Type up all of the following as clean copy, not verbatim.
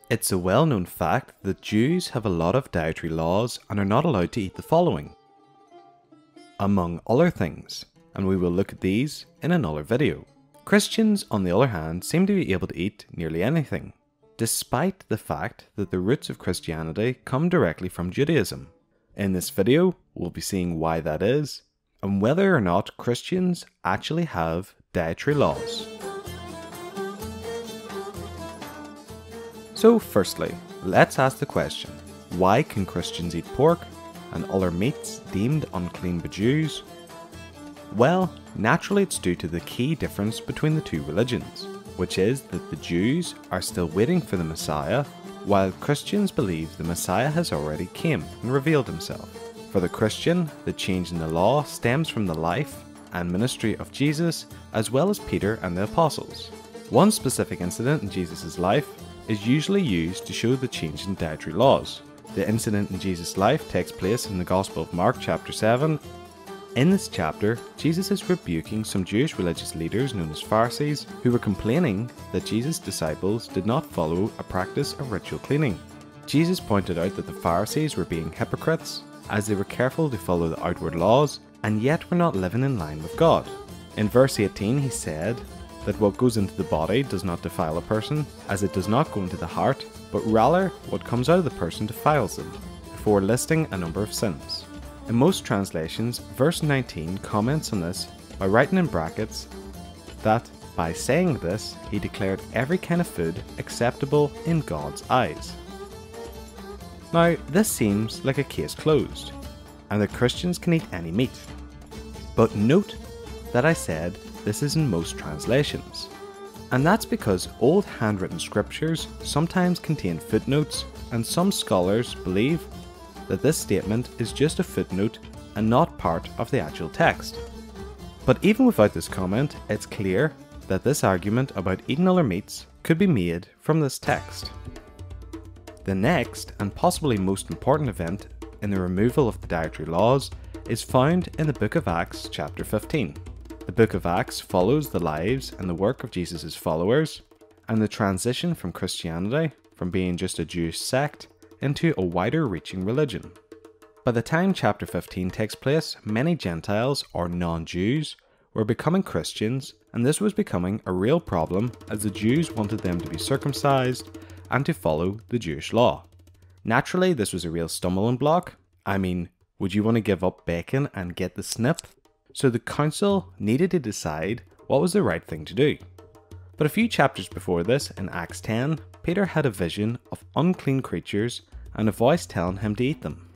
It's a well-known fact that Jews have a lot of dietary laws and are not allowed to eat the following, among other things, and we will look at these in another video. Christians, on the other hand, seem to be able to eat nearly anything, despite the fact that the roots of Christianity come directly from Judaism. In this video, we'll be seeing why that is, and whether or not Christians actually have dietary laws. So firstly, let's ask the question, why can Christians eat pork and other meats deemed unclean by Jews? Well, naturally it's due to the key difference between the two religions, which is that the Jews are still waiting for the Messiah, while Christians believe the Messiah has already came and revealed himself. For the Christian, the change in the law stems from the life and ministry of Jesus, as well as Peter and the apostles. One specific incident in Jesus' life is usually used to show the change in dietary laws. The incident in Jesus' life takes place in the Gospel of Mark chapter 7. In this chapter, Jesus is rebuking some Jewish religious leaders known as Pharisees who were complaining that Jesus' disciples did not follow a practice of ritual cleaning. Jesus pointed out that the Pharisees were being hypocrites as they were careful to follow the outward laws and yet were not living in line with God. In verse 18 he said that what goes into the body does not defile a person, as it does not go into the heart, but rather what comes out of the person defiles them, before listing a number of sins. In most translations, verse 19 comments on this by writing in brackets that by saying this, he declared every kind of food acceptable in God's eyes. Now, this seems like a case closed, and that Christians can eat any meat. But note that I said this is in most translations, and that's because old handwritten scriptures sometimes contain footnotes, and some scholars believe that this statement is just a footnote and not part of the actual text. But even without this comment, it's clear that this argument about eating other meats could be made from this text. The next, and possibly most important event in the removal of the dietary laws is found in the book of Acts chapter 15. The book of Acts follows the lives and the work of Jesus' followers, and the transition from Christianity, from being just a Jewish sect, into a wider reaching religion. By the time chapter 15 takes place, many Gentiles or non-Jews were becoming Christians, and this was becoming a real problem as the Jews wanted them to be circumcised and to follow the Jewish law. Naturally, this was a real stumbling block. I mean, would you want to give up bacon and get the snip? So the council needed to decide what was the right thing to do. But a few chapters before this, in Acts 10, Peter had a vision of unclean creatures and a voice telling him to eat them.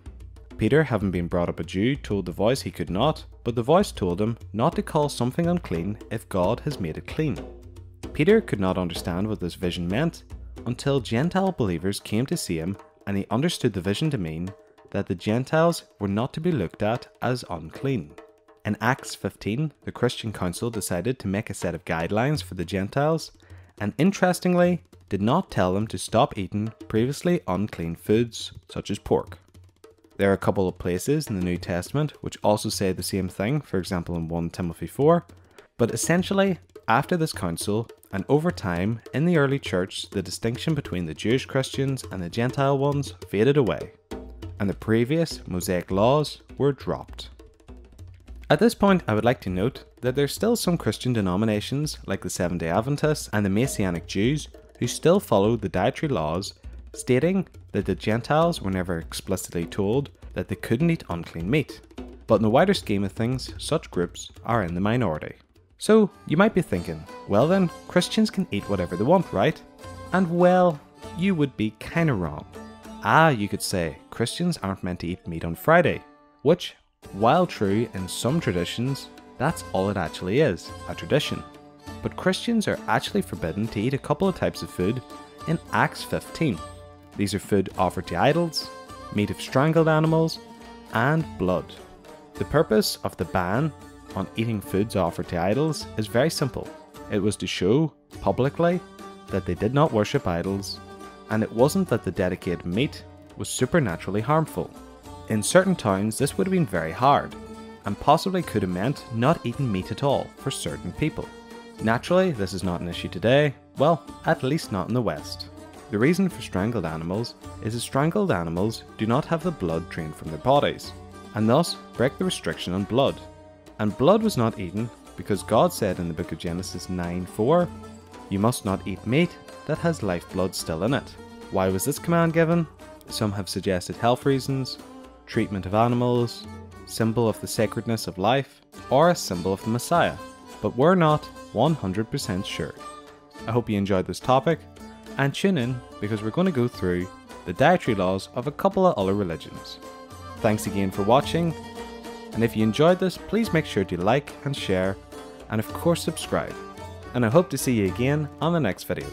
Peter, having been brought up a Jew, told the voice he could not, but the voice told him not to call something unclean if God has made it clean. Peter could not understand what this vision meant until Gentile believers came to see him, and he understood the vision to mean that the Gentiles were not to be looked at as unclean. In Acts 15, the Christian Council decided to make a set of guidelines for the Gentiles, and interestingly, did not tell them to stop eating previously unclean foods, such as pork. There are a couple of places in the New Testament which also say the same thing, for example in 1 Timothy 4, but essentially, after this council, and over time, in the early church, the distinction between the Jewish Christians and the Gentile ones faded away, and the previous Mosaic laws were dropped. At this point, I would like to note that there's still some Christian denominations like the Seventh-day Adventists and the Messianic Jews who still follow the dietary laws, stating that the Gentiles were never explicitly told that they couldn't eat unclean meat. But in the wider scheme of things, such groups are in the minority. So you might be thinking, well then, Christians can eat whatever they want, right? And well, you would be kinda wrong. You could say, Christians aren't meant to eat meat on Friday, which, while true in some traditions, that's all it actually is, a tradition. But Christians are actually forbidden to eat a couple of types of food in Acts 15. These are food offered to idols, meat of strangled animals, and blood. The purpose of the ban on eating foods offered to idols is very simple. It was to show publicly that they did not worship idols, and it wasn't that the dedicated meat was supernaturally harmful. In certain towns, this would have been very hard, and possibly could have meant not eating meat at all for certain people. Naturally, this is not an issue today, well, at least not in the West. The reason for strangled animals is that strangled animals do not have the blood drained from their bodies, and thus break the restriction on blood. And blood was not eaten because God said in the book of Genesis 9:4, "You must not eat meat that has lifeblood still in it." Why was this command given? Some have suggested health reasons, treatment of animals, symbol of the sacredness of life, or a symbol of the Messiah, but we're not 100% sure. I hope you enjoyed this topic, and tune in because we're going to go through the dietary laws of a couple of other religions. Thanks again for watching, and if you enjoyed this, please make sure to like and share, and of course subscribe. And I hope to see you again on the next video.